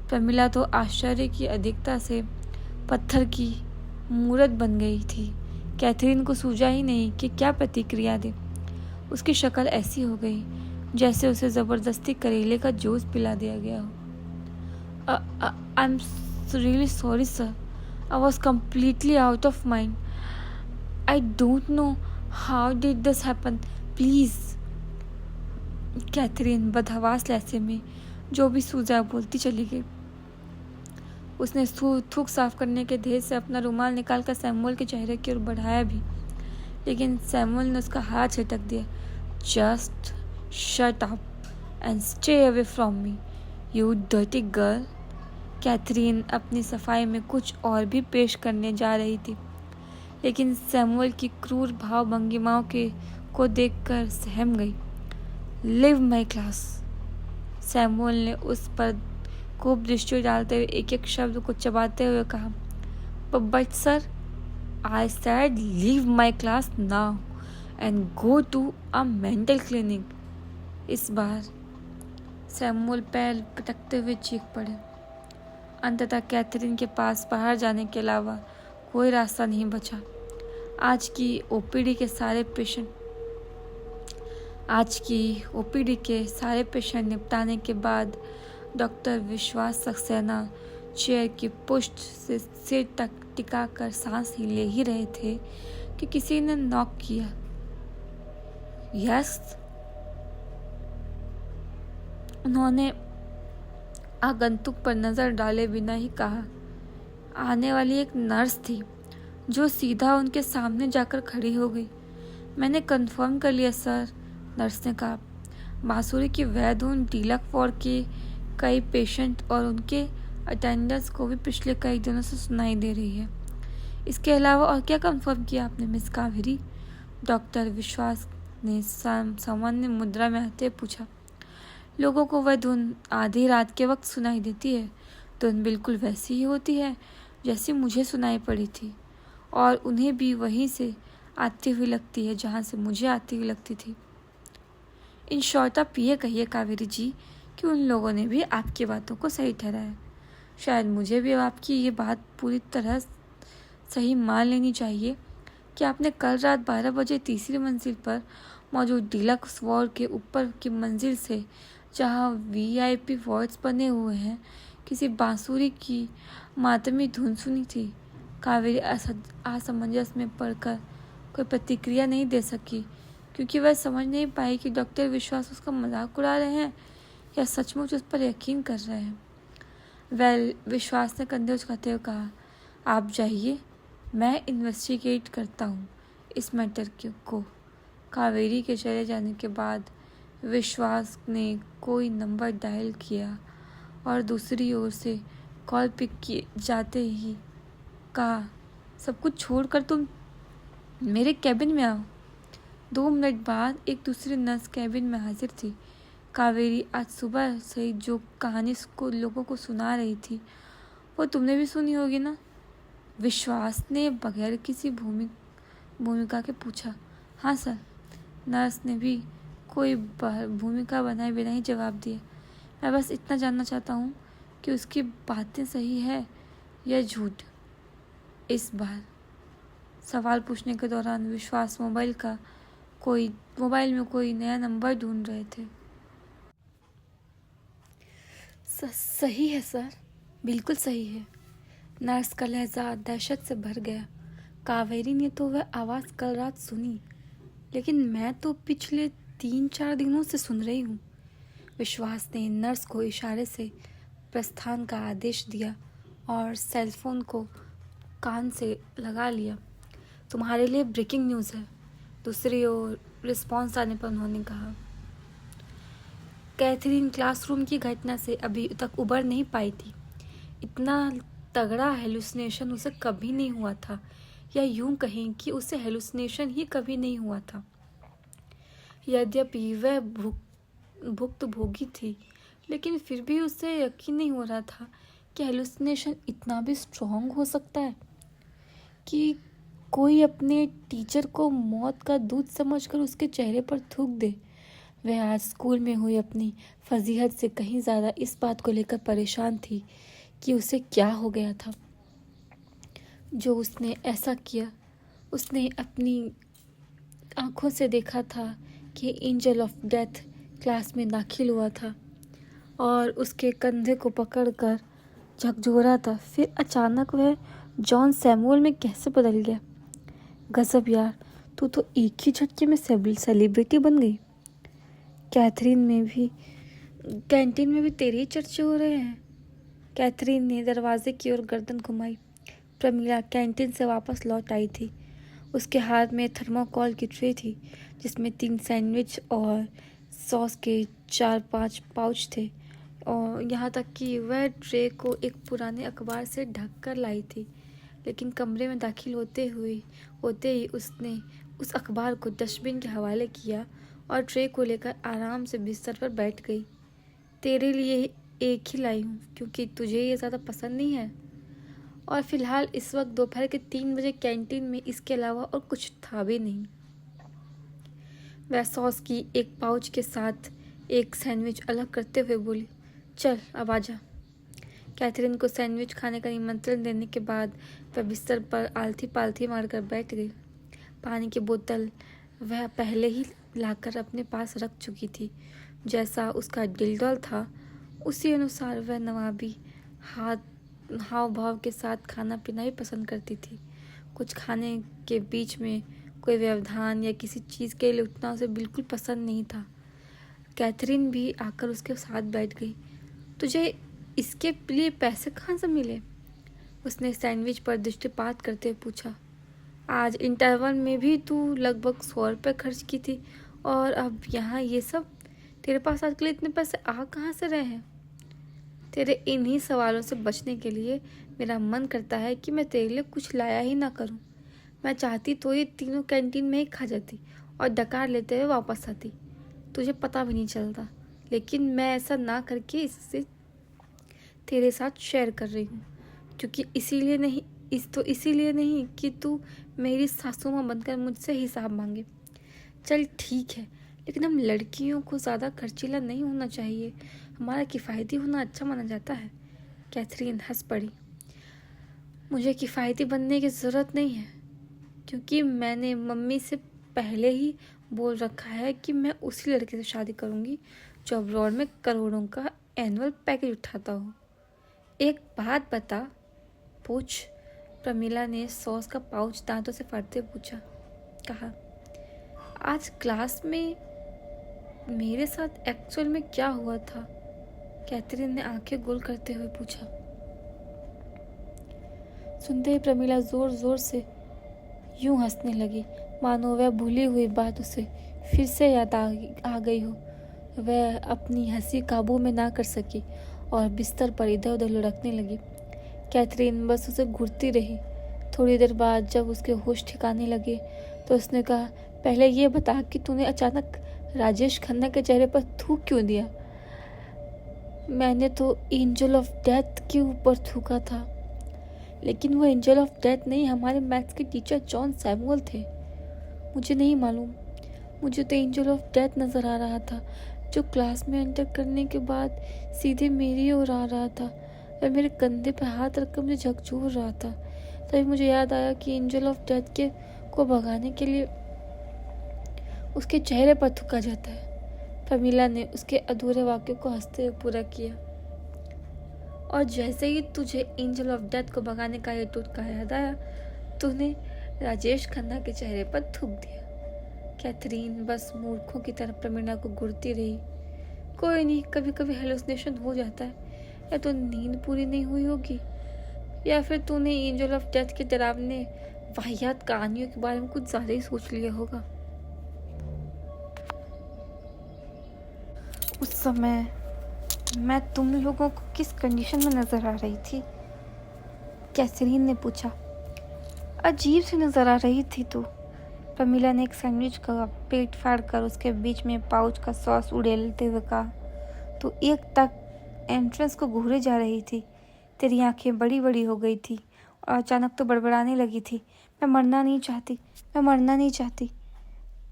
प्रमिला तो आश्चर्य की अधिकता से पत्थर की मूरत बन गई थी। कैथरीन को सूझा ही नहीं कि क्या प्रतिक्रिया दे। उसकी शक्ल ऐसी हो गई जैसे उसे जबरदस्ती करेले का जूस पिला दिया गया हो। I am really sorry sir, I was completely out of mind. I don't know how did this happen. Please. Catherine बदहवास लहजे में जो भी सूझा बोलती चली गई। उसने थूक साफ करने के ढेर से अपना रुमाल निकालकर सैमुअल के चेहरे की ओर बढ़ाया भी, लेकिन सैमुअल ने उसका हाथ झटक दिया। Just shut up and stay away from me, you dirty girl. Catherine अपनी सफाई में कुछ और भी पेश करने जा रही थी, लेकिन सैमुअल की क्रूर भाव भंगिमाओं को देखकर सहम गई। Live my class. सैमुअल ने उस पर खूब दृष्टि डालते हुए एक एक शब्द को चबाते हुए कहा, but sir, I said leave my class now and go to a mental clinic. इस बार सैमुअल पैर पटकते हुए चीख पड़े। अंततः कैथरीन के पास बाहर जाने के अलावा कोई रास्ता नहीं बचा। आज की ओपीडी के सारे पेशेंट निपटाने के बाद डॉक्टर विश्वास सक्सेना चेयर की पुष्ट से सिर तक टिकाकर सांस ही ले ही रहे थे कि किसी ने नॉक किया। यस, उन्होंने आगंतुक पर नजर डाले बिना ही कहा। आने वाली एक नर्स थी जो सीधा उनके सामने जाकर खड़ी हो गई। मैंने कंफर्म कर लिया सर, नर्स ने कहा। बांसुरी की वैध उन डीलक वार्ड के कई पेशेंट और उनके अटेंडेंट्स को भी पिछले कई दिनों से सुनाई दे रही है। इसके अलावा और क्या कंफर्म किया आपने मिस कावेरी? डॉक्टर विश्वास ने सामान्य मुद्रा में आते पूछा। लोगों को वह धुन आधी रात के वक्त सुनाई देती है। धुन बिल्कुल वैसी ही होती है जैसी मुझे सुनाई पड़ी थी, और उन्हें भी वहीं से आती हुई लगती है जहाँ से मुझे आती हुई लगती थी। इन शॉर्ट आप ये कहिए कावेरी जी कि उन लोगों ने भी आपकी बातों को सही ठहराया। शायद मुझे भी आपकी ये बात पूरी तरह सही मान लेनी चाहिए कि आपने कल रात 12 बजे तीसरी मंजिल पर मौजूद डीलक्स वार्ड के ऊपर की मंजिल से, जहाँ VIP वार्ड्स बने हुए हैं, किसी बांसुरी की मातमी धुन सुनी थी। कावेरी असमंजस में पड़कर कोई प्रतिक्रिया नहीं दे सकी, क्योंकि वह समझ नहीं पाई कि डॉक्टर विश्वास उसका मजाक उड़ा रहे हैं या सचमुच उस पर यकीन कर रहे हैं। विश्वास ने कंधे उचकाते हुए कहा, आप जाइए, मैं इन्वेस्टिगेट करता हूँ इस मैटर को। कावेरी के चले जाने के बाद विश्वास ने कोई नंबर डायल किया और दूसरी ओर से कॉल पिक किए जाते ही कहा, सब कुछ छोड़कर तुम मेरे कैबिन में आओ। 2 मिनट बाद एक दूसरी नर्स कैबिन में हाजिर थी। कावेरी आज सुबह से जो कहानी को लोगों को सुना रही थी वो तुमने भी सुनी होगी ना? विश्वास ने बगैर किसी भूमिका के पूछा। हाँ सर, नर्स ने भी कोई भूमिका बनाए बिना ही जवाब दिया। मैं बस इतना जानना चाहता हूँ कि उसकी बातें सही है या झूठ। इस बार सवाल पूछने के दौरान विश्वास मोबाइल में कोई नया नंबर ढूंढ रहे थे। सही है सर, बिल्कुल सही है। नर्स का लहजा दहशत से भर गया। कावेरी ने तो वह आवाज़ कल रात सुनी, लेकिन मैं तो पिछले 3-4 दिनों से सुन रही हूँ। विश्वास ने नर्स को इशारे से प्रस्थान का आदेश दिया और सेलफोन को कान से लगा लिया। तुम्हारे लिए ब्रेकिंग न्यूज़ है। दूसरी ओर रिस्पॉन्स आने पर उन्होंने कहा, कैथरीन क्लासरूम की घटना से अभी तक उबर नहीं पाई थी। इतना तगड़ा हेलुसिनेशन उसे कभी नहीं हुआ था, या यूं कहें कि उसे हेलुसिनेशन ही कभी नहीं हुआ था। यद्यपि वह भुक्तभोगी थी, लेकिन फिर भी उसे यकीन नहीं हो रहा था कि हेलुसिनेशन इतना भी स्ट्रॉन्ग हो सकता है कि कोई अपने टीचर को मौत का दूध समझकर उसके चेहरे पर थूक दे। वह आज स्कूल में हुई अपनी फजीहत से कहीं ज़्यादा इस बात को लेकर परेशान थी कि उसे क्या हो गया था जो उसने ऐसा किया। उसने अपनी आंखों से देखा था कि एंजल ऑफ डेथ क्लास में दाखिल हुआ था और उसके कंधे को पकड़कर झकझोरा था। फिर अचानक वह जॉन सैमुअल में कैसे बदल गया। गजब यार, तू तो एक ही झटके में सेलिब्रिटी बन गई। कैथरीन में भी कैंटीन में भी तेरे ही चर्चे हो रहे हैं। कैथरीन ने दरवाजे की ओर गर्दन घुमाई। प्रमीला कैंटीन से वापस लौट आई थी। उसके हाथ में थर्मोकॉल की ट्रे थी जिसमें 3 सैंडविच और सॉस के 4-5 पाउच थे, और यहाँ तक कि वह ट्रे को एक पुराने अखबार से ढक कर लाई थी। लेकिन कमरे में दाखिल होते ही उसने उस अखबार को डस्टबिन के हवाले किया और ट्रे को लेकर आराम से बिस्तर पर बैठ गई। तेरे लिए एक ही लाई हूँ क्योंकि तुझे ये ज़्यादा पसंद नहीं है, और फिलहाल इस वक्त दोपहर के 3 बजे कैंटीन में इसके अलावा और कुछ था भी नहीं। वह सॉस की एक पाउच के साथ एक सैंडविच अलग करते हुए बोली, चल अब आजा। कैथरीन को सैंडविच खाने का निमंत्रण देने के बाद वह बिस्तर पर आलथी पालथी मारकर बैठ गई। पानी की बोतल वह पहले ही लाकर अपने पास रख चुकी थी। जैसा उसका दिलडौल था उसी अनुसार वह नवाबी हाव भाव के साथ खाना पीना भी पसंद करती थी। कुछ खाने के बीच में कोई व्यवधान या किसी चीज़ के लिए उठना उसे बिल्कुल पसंद नहीं था। कैथरीन भी आकर उसके साथ बैठ गई। तुझे इसके लिए पैसे कहाँ से मिले? उसने सैंडविच पर दृष्टिपात करते हुए पूछा। आज इंटरवल में भी तू लगभग 100 रुपये खर्च की थी, और अब यहाँ ये सब? तेरे पास आजकल इतने पैसे आ कहाँ से रहे हैं? तेरे इन्हीं सवालों से बचने के लिए मेरा मन करता है कि मैं तेरे लिए कुछ लाया ही ना करूं। मैं चाहती तो ये तीनों कैंटीन में ही खा जाती और डकार लेते हुए वापस आती। तुझे पता भी नहीं चलता, लेकिन मैं ऐसा ना करके इससे तेरे साथ शेयर कर रही हूँ, क्योंकि इसीलिए नहीं कि तू मेरी सासू माँ बनकर मुझसे हिसाब मांगे। चल ठीक है, लेकिन हम लड़कियों को ज़्यादा खर्चीला नहीं होना चाहिए। हमारा किफ़ायती होना अच्छा माना जाता है। कैथरीन हंस पड़ी। मुझे किफ़ायती बनने की ज़रूरत नहीं है, क्योंकि मैंने मम्मी से पहले ही बोल रखा है कि मैं उसी लड़के से शादी करूँगी जो अब्रॉड में करोड़ों का एनुअल पैकेज उठाता हो। एक बात बता। पूछ। प्रमीला ने सॉस का पाउच दांतों से फाड़ते कहा, आज क्लास में मेरे साथ एक्चुअल में क्या हुआ था? कैथरीन ने आंखें गोल करते हुए पूछा। सुनते ही प्रमीला जोर जोर से यूं हंसने लगी मानो वह भूली हुई बात उसे फिर से याद आ गई हो। वह अपनी हंसी काबू में ना कर सकी और बिस्तर पर इधर उधर लुढ़कने लगी। कैथरीन बस उसे घूरती रही। थोड़ी देर बाद जब उसके होश ठिकाने लगे तो उसने कहा, पहले ये बता कि तूने अचानक राजेश खन्ना के चेहरे पर थूक क्यों दिया? मैंने तो एंजल ऑफ डेथ के ऊपर थूका था। लेकिन वो एंजल ऑफ डेथ नहीं, हमारे मैथ्स के टीचर जॉन सैमुअल थे। मुझे नहीं मालूम, मुझे तो एंजल ऑफ डेथ नज़र आ रहा था जो क्लास में एंटर करने के बाद सीधे मेरी ओर आ रहा था। वह मेरे कंधे पर हाथ रखकर मुझे झकझोर रहा था। तभी मुझे याद आया कि एंजल ऑफ डेथ को भगाने के लिए उसके चेहरे पर थूका जाता है। प्रमीला ने उसके अधूरे वाक्य को हंसते हुए पूरा किया। और जैसे ही तुझे एंजल ऑफ डेथ को भगाने का ये टोटका याद आया, तूने राजेश खन्ना के चेहरे पर थूक दिया। कैथरीन बस मूर्खों की तरह प्रमीला को घूरती रही। कोई नहीं, कभी कभी हेलुसिनेशन हो जाता है, या तो नींद पूरी नहीं हुई होगी, या फिर तूने एंजल ऑफ डेथ के डरावने वाहियात कहानियों के बारे में कुछ ज्यादा ही सोच लिया होगा। उस समय मैं तुम लोगों को किस कंडीशन में नजर आ रही थी? कैथरीन ने पूछा। अजीब सी नजर आ रही थी तू। प्रमीला ने एक सैंडविच का पेट फाड़ कर उसके बीच में पाउच का सॉस उड़ेलते हुए कहा। तू एक तक एंट्रेंस को घूरे जा रही थी। तेरी आंखें बड़ी बड़ी हो गई थी और अचानक तो बड़बड़ाने लगी थी। मैं मरना नहीं चाहती, मैं मरना नहीं चाहती।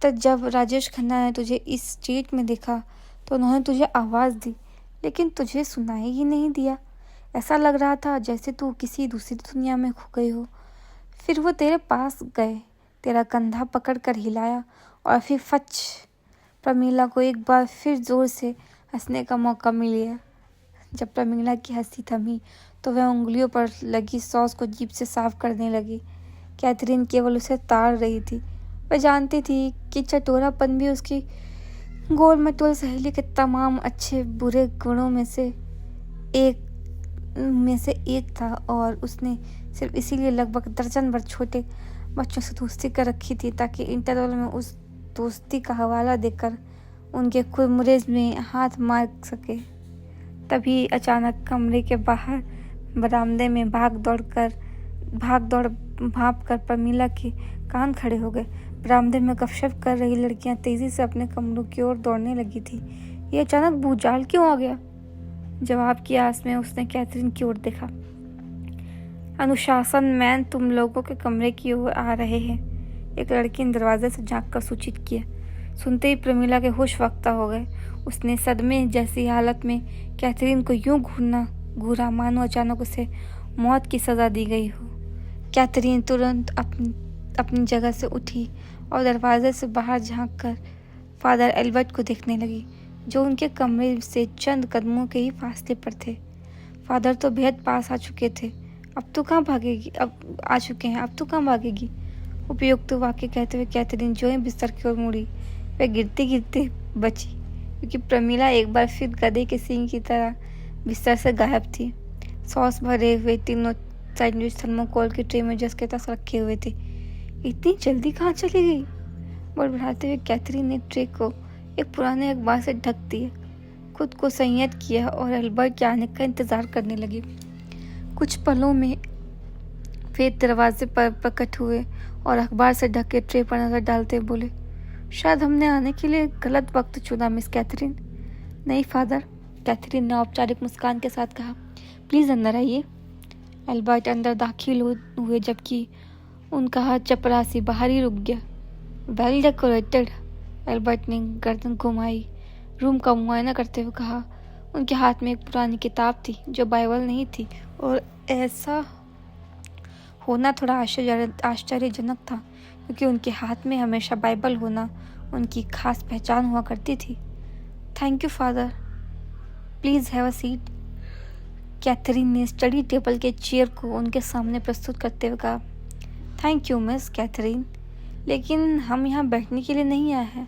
तब जब राजेश खन्ना ने तुझे इस स्टेट में देखा तो उन्होंने तुझे आवाज़ दी, लेकिन तुझे सुनाई ही नहीं दिया। ऐसा लग रहा था जैसे तू किसी दूसरी दुनिया में खो गई हो। फिर वो तेरे पास गए, तेरा कंधा पकड़ कर हिलाया और फिर फच। प्रमीला को एक बार फिर जोर से हंसने का मौका मिल गया। जब प्रमीला की हंसी थमी तो वह उंगलियों पर लगी सॉस को जीभ से साफ करने लगी। कैथरीन केवल उसे ताड़ रही थी। वह जानती थी कि चटोरापन भी उसकी गोल मटोल सहेली के तमाम अच्छे बुरे गुणों में से एक था, और उसने सिर्फ इसीलिए लगभग दर्जन भर छोटे बच्चों से दोस्ती कर रखी थी ताकि इंटरवल में उस दोस्ती का हवाला देकर उनके कुरमुरे में हाथ मार सके। तभी अचानक कमरे के बाहर बरामदे में भाग दौड़ भाप कर प्रमीला के कान खड़े हो गए। बरामदे में गपशप कर रही लड़कियां तेजी से अपने कमरों की ओर दौड़ने लगी थी। ये अचानक भूचाल क्यों आ गया? जवाब की आस में उसने कैथरीन की ओर देखा। अनुशासन मैन तुम लोगों के कमरे की ओर आ रहे हैं, एक लड़की ने दरवाजे से झांक कर सूचित किया। सुनते ही प्रमीला के होश वक्ता हो गए। उसने सदमे जैसी हालत में कैथरीन को यूं घूरा मानो अचानक उसे मौत की सजा दी गई हो। कैथरीन तुरंत अपनी जगह से उठी और दरवाजे से बाहर झांककर फादर एल्बर्ट को देखने लगी, जो उनके कमरे से चंद कदमों के ही फासले पर थे। फादर तो बेहद पास आ चुके थे। अब तो कहाँ भागेगी? उपयुक्त वाक्य कहते हुए कैथरीन जो ही बिस्तर की ओर मुड़ी, वह गिरते गिरते बची, क्योंकि प्रमीला एक बार फिर गधे के सींग की तरह बिस्तर से गायब थी। सॉस भरे हुए तीनों सैंडविच थर्मोकोल की ट्रे में जस के तस रखे हुए थे। इतनी जल्दी कहाँ चली गई? बड़बड़ाते हुए कैथरीन ने ट्रे को एक पुराने अखबार से ढक दिया, खुद को संयत किया और एल्बर्ट के आने का इंतजार करने लगी। कुछ पलों में वे दरवाजे पर प्रकट हुए और अखबार से ढके ट्रे पर नजर डालते बोले, शायद हमने आने के लिए गलत वक्त चुना मिस कैथरीन। नहीं फादर, कैथरीन ने औपचारिक मुस्कान के साथ कहा, प्लीज अंदर आइए। एल्बर्ट अंदर दाखिल हुए जबकि उनका हाथ चपरासी बाहर ही रुक गया। वेल डेकोरेटेड, एल्बर्ट ने गर्दन घुमाई, रूम का मुआयना करते हुए कहा। उनके हाथ में एक पुरानी किताब थी जो बाइबल नहीं थी, और ऐसा होना थोड़ा आश्चर्यजनक था क्योंकि उनके हाथ में हमेशा बाइबल होना उनकी खास पहचान हुआ करती थी। Thank you father, please have a seat. Catherine ने स्टडी टेबल के चेयर को उनके सामने प्रस्तुत करते हुए कहा, थैंक यू मिस कैथरीन, लेकिन हम यहाँ बैठने के लिए नहीं आए हैं।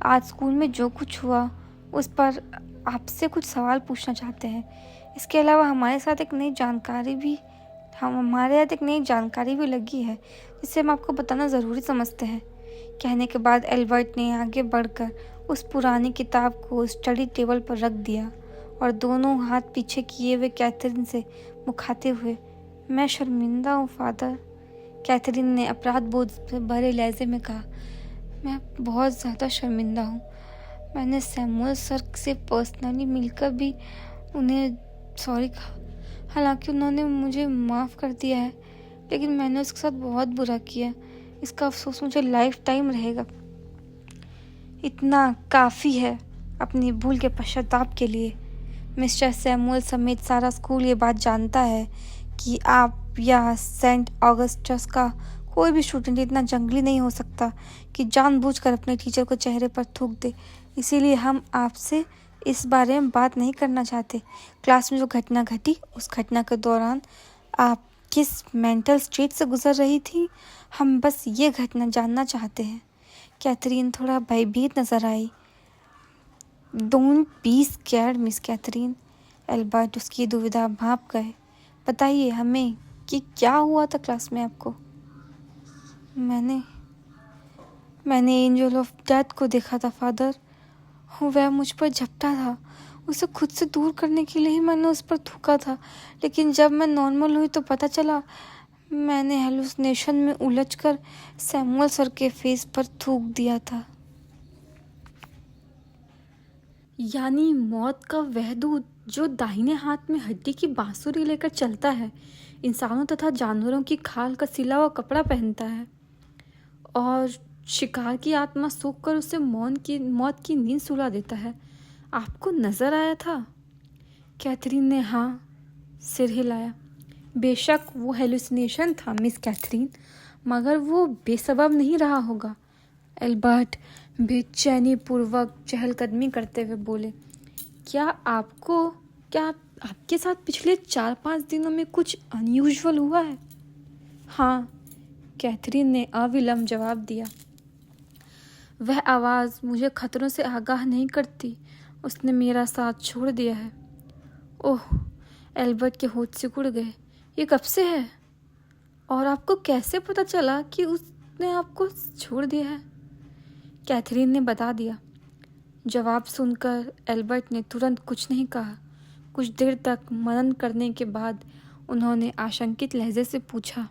आज स्कूल में जो कुछ हुआ उस पर आपसे कुछ सवाल पूछना चाहते हैं। इसके अलावा हमारे साथ एक नई जानकारी भी लगी है जिसे हम आपको बताना ज़रूरी समझते हैं। कहने के बाद एल्बर्ट ने आगे बढ़कर उस पुरानी किताब को स्टडी टेबल पर रख दिया और दोनों हाथ पीछे किए हुए कैथरीन से मुखाते हुए, मैं शर्मिंदा हूँ फादर। कैथरीन ने अपराध बोध से भरे लहजे में कहा, मैं बहुत ज़्यादा शर्मिंदा हूँ। मैंने सैमुअल सर से पर्सनली मिलकर भी उन्हें सॉरी कहा, हालांकि उन्होंने मुझे माफ़ कर दिया है, लेकिन मैंने उसके साथ बहुत बुरा किया। इसका अफसोस मुझे लाइफ टाइम रहेगा। इतना काफ़ी है अपनी भूल के पश्चाताप के लिए। मिस्टर सैमुअल समेत सारा स्कूल ये बात जानता है कि आप या सेंट ऑगस्टस का कोई भी स्टूडेंट इतना जंगली नहीं हो सकता कि जानबूझकर अपने टीचर को चेहरे पर थूक दे। इसीलिए हम आपसे इस बारे में बात नहीं करना चाहते। क्लास में जो घटना घटी, उस घटना के दौरान आप किस मेंटल स्टेट से गुजर रही थी, हम बस ये घटना जानना चाहते हैं। कैथरीन थोड़ा भयभीत नजर आई। Don't be scared miss Catherine. Albert उसकी दुविधा भांप गए। बताइए हमें कि क्या हुआ था क्लास में आपको। मैंने एंजल ऑफ डेथ को देखा था फादर। वह मुझ पर झपटा था। उसे खुद से दूर करने के लिए ही मैंने उस पर थूका था, लेकिन जब मैं नॉर्मल हुई तो पता चला मैंने हेलुसिनेशन में उलझकर सैमुअल सर के फेस पर थूक दिया था। यानी मौत का वह दूत जो दाहिने हाथ में हड्डी की बांसुरी लेकर चलता है, इंसानों तथा जानवरों की खाल का सिला हुआ कपड़ा पहनता है और शिकार की आत्मा सूख कर उसे मौत की नींद सुला देता है, आपको नजर आया था? कैथरीन ने हाँ सिर हिलाया। बेशक वो हेलुसिनेशन था मिस कैथरीन, मगर वो बेसबब नहीं रहा होगा। एल्बर्ट बेचैनी पूर्वक चहलकदमी करते हुए बोले, क्या आपके साथ पिछले 4-5 दिनों में कुछ अनयूजुअल हुआ है? हाँ, कैथरीन ने अविलंब जवाब दिया। वह आवाज़ मुझे खतरों से आगाह नहीं करती। उसने मेरा साथ छोड़ दिया है। ओह, एल्बर्ट के होंठ सिकुड़ गए। ये कब से है? और आपको कैसे पता चला कि उसने आपको छोड़ दिया है? कैथरीन ने बता दिया। जवाब सुनकर एल्बर्ट ने तुरंत कुछ नहीं कहा। कुछ देर तक मनन करने के बाद उन्होंने आशंकित लहजे से पूछा,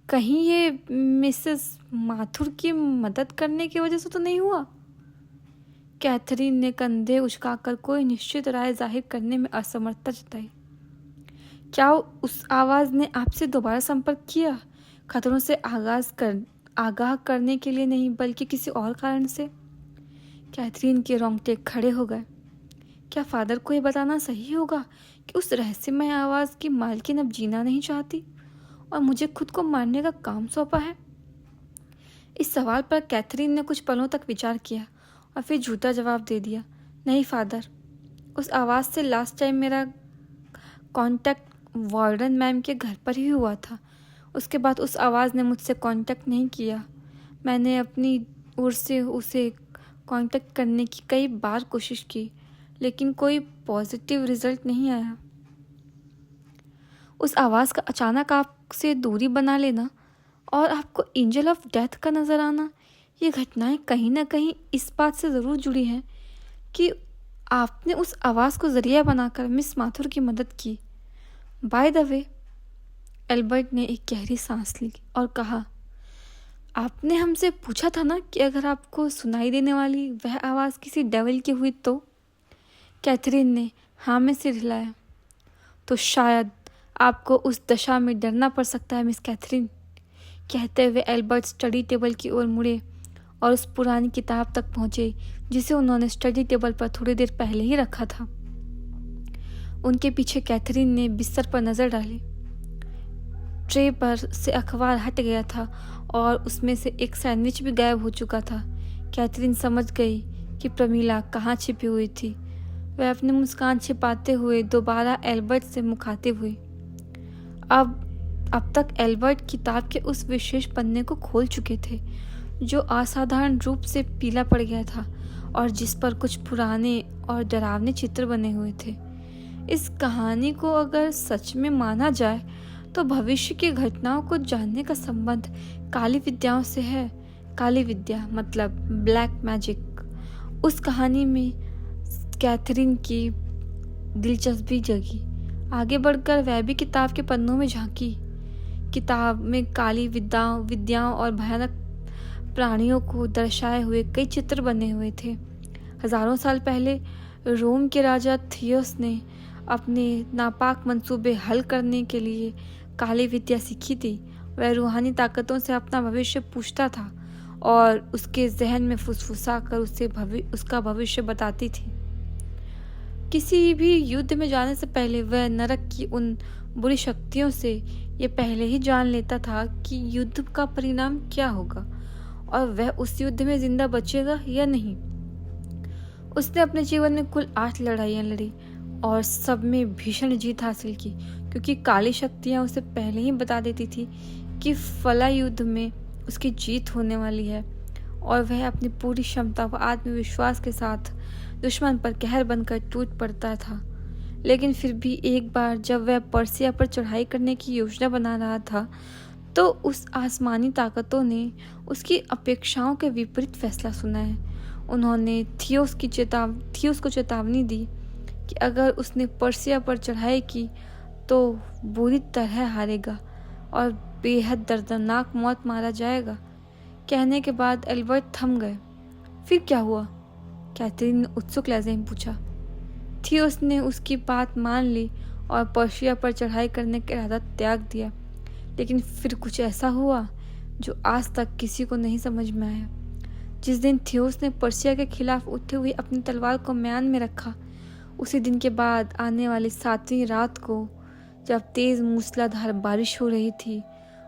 कहीं ये मिसेस माथुर की मदद करने की वजह से तो नहीं हुआ? कैथरीन ने कंधे उचकाकर कोई निश्चित राय जाहिर करने में असमर्थता जताई। क्या उस आवाज़ ने आपसे दोबारा संपर्क किया? खतरों से आगाह करने के लिए नहीं, बल्कि किसी और कारण से? कैथरीन के रोंगटे खड़े हो गए। क्या फादर को यह बताना सही होगा कि उस रहस्यमय आवाज़ की मालकिन अब जीना नहीं चाहती और मुझे खुद को मारने का काम सौंपा है? इस सवाल पर कैथरीन ने कुछ पलों तक विचार किया और फिर झूठा जवाब दे दिया, नहीं फादर, उस आवाज़ से लास्ट टाइम मेरा कांटेक्ट वार्डन मैम के घर पर ही हुआ था। उसके बाद उस आवाज़ ने मुझसे कांटेक्ट नहीं किया। मैंने अपनी ओर से उसे कांटेक्ट करने की कई बार कोशिश की, लेकिन कोई पॉजिटिव रिजल्ट नहीं आया। उस आवाज़ का अचानक आपसे दूरी बना लेना और आपको एंजल ऑफ डेथ का नज़र आना, ये घटनाएं कहीं ना कहीं इस बात से ज़रूर जुड़ी हैं कि आपने उस आवाज़ को ज़रिया बनाकर मिस माथुर की मदद की। बाय द वे, एल्बर्ट ने एक गहरी सांस ली और कहा, आपने हमसे पूछा था ना कि अगर आपको सुनाई देने वाली वह आवाज़ किसी डेविल की हुई तो? कैथरीन ने हाँ में सिर हिलाया। तो शायद आपको उस दशा में डरना पड़ सकता है मिस कैथरीन। कहते हुए एल्बर्ट स्टडी टेबल की ओर मुड़े और उस पुरानी किताब तक पहुंचे जिसे उन्होंने स्टडी टेबल पर थोड़ी देर पहले ही रखा था। उनके पीछे कैथरीन ने बिस्तर पर नजर डाली। ट्रे पर से अखबार हट गया था और उसमें से एक सैंडविच भी गायब हो चुका था। कैथरीन समझ गई कि प्रमीला कहाँ छिपी हुई थी। वह अपनी मुस्कान छिपाते हुए दोबारा एल्बर्ट से मुखातिब हुई। अब तक एल्बर्ट किताब के उस विशेष पन्ने को खोल चुके थे जो असाधारण रूप से पीला पड़ गया था और जिस पर कुछ पुराने और डरावने चित्र बने हुए थे। इस कहानी को अगर सच में माना जाए तो भविष्य की घटनाओं को जानने का संबंध काली विद्याओं से है। काली विद्या मतलब ब्लैक मैजिक। उस कहानी में कैथरीन की दिलचस्पी जगी। आगे बढ़कर वह भी किताब के पन्नों में झांकी। किताब में काली विद्याओं और भयानक प्राणियों को दर्शाए हुए कई चित्र बने हुए थे। हजारों साल पहले रोम के राजा थियोस ने अपने नापाक मंसूबे हल करने के लिए काली विद्या सीखी थी। वह रूहानी ताकतों से अपना भविष्य पूछता था और उसके जहन में फुसफुसा कर उसका भविष्य बताती थी। किसी भी युद्ध में जाने से पहले वह नरक की उन बुरी शक्तियों से ये पहले ही जान लेता था कि युद्ध का परिणाम क्या होगा और वह उस युद्ध में जिंदा बचेगा या नहीं। उसने अपने जीवन में कुल 8 लड़ाइयाँ लड़ी और सब में भीषण जीत हासिल की, क्योंकि काली शक्तियाँ उसे पहले ही बता देती थी कि फला युद्ध में उसकी जीत होने वाली है। और वह अपनी पूरी क्षमता व आत्मविश्वास के साथ दुश्मन पर कहर बनकर टूट पड़ता था। लेकिन फिर भी एक बार जब वह पर्सिया पर चढ़ाई करने की योजना बना रहा था तो उस आसमानी ताकतों ने उसकी अपेक्षाओं के विपरीत फैसला सुनाया। उन्होंने थियोस को चेतावनी दी कि अगर उसने पर्सिया पर चढ़ाई की तो बुरी तरह हारेगा और बेहद दर्दनाक मौत मारा जाएगा। कहने के बाद एल्बर्ट थम गए। फिर क्या हुआ? कैथरीन ने उत्सुक लहजे में पूछा। थियोस ने उसकी बात मान ली और पर्सिया पर चढ़ाई करने का इरादा त्याग दिया। लेकिन फिर कुछ ऐसा हुआ जो आज तक किसी को नहीं समझ में आया। जिस दिन थियोस ने पर्सिया के खिलाफ उठे हुए अपनी तलवार को म्यान में रखा, उसी दिन के बाद आने वाली 7वीं रात को जब तेज मूसलाधार बारिश हो रही थी,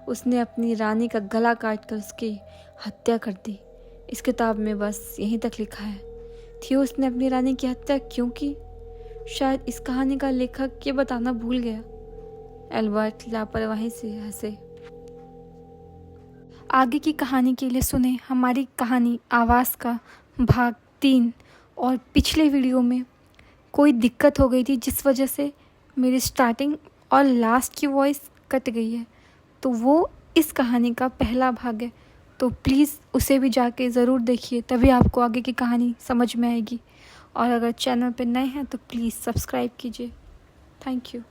उसने अपनी रानी का गला काटकर उसकी हत्या कर दी। इस किताब में बस यहीं तक लिखा है। थियोस ने अपनी रानी की हत्या क्यों की? शायद इस कहानी का लेखक ये बताना भूल गया। एल्बर्ट लापरवाही से हंसे। आगे की कहानी के लिए सुने हमारी कहानी आवाज़ का भाग 3। और पिछले वीडियो में कोई दिक्कत हो गई थी जिस वजह से मेरी स्टार्टिंग और लास्ट की वॉइस कट गई है, तो वो इस कहानी का पहला भाग है। तो प्लीज़ उसे भी जाके ज़रूर देखिए, तभी आपको आगे की कहानी समझ में आएगी। और अगर चैनल पे नए हैं तो प्लीज़ सब्सक्राइब कीजिए। Thank you.